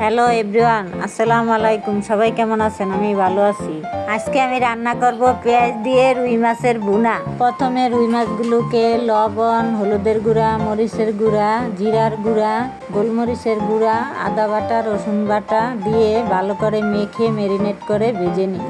Hello everyone, আসসালামু আলাইকুম। সবাই কেমন আছেন? আমি ভালো আছি। আজকে আমি রান্না করব পেঁয়াজ দিয়ে রুই মাছের ভুনা। প্রথমে রুই মাছগুলোকে লবণ, হলুদের গুঁড়া, মরিচের গুঁড়া, জিরার গুঁড়া, গোলমরিচের গুঁড়া, আদা বাটা, রসুন বাটা দিয়ে ভালো করে মেখে ম্যারিনেট করে ভেজে নিই।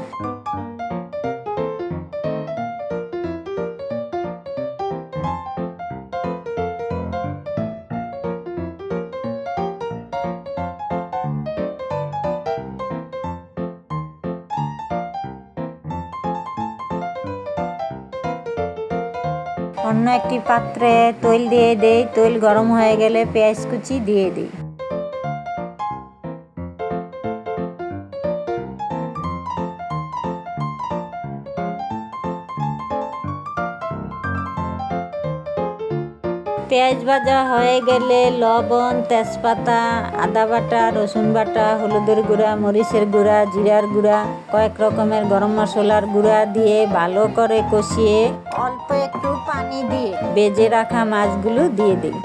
অন্য একটি পাত্রে তৈল দিয়ে দেই। তৈল গরম হয়ে গেলে পেঁয়াজ কুচি দিয়ে দিই। পেঁয়াজ ভাজা হয়ে গেলে লবণ, তেজপাতা, আদা বাটা, রসুন বাটা, হলুদের গুঁড়া, মরিচের গুঁড়া, জিরার গুঁড়া, কয়েক রকমের গরম মশলার গুঁড়া দিয়ে ভালো করে কষিয়ে অল্প একটু পানি দিয়ে ভেজে রাখা মাছগুলো দিয়ে দিই।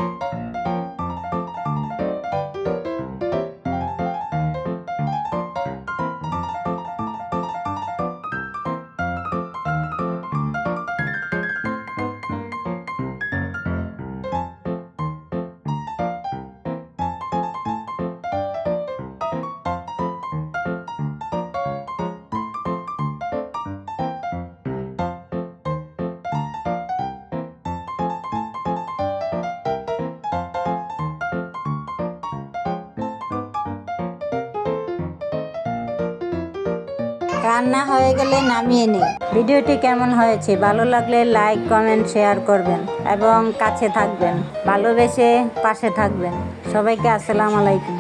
রান্না হয়ে গেলে নামিয়ে নিই। ভিডিওটি কেমন হয়েছে? ভালো লাগলে লাইক, কমেন্ট, শেয়ার করবেন এবং কাছে থাকবেন, ভালোবেসে পাশে থাকবেন। সবাইকে আসসালামু আলাইকুম।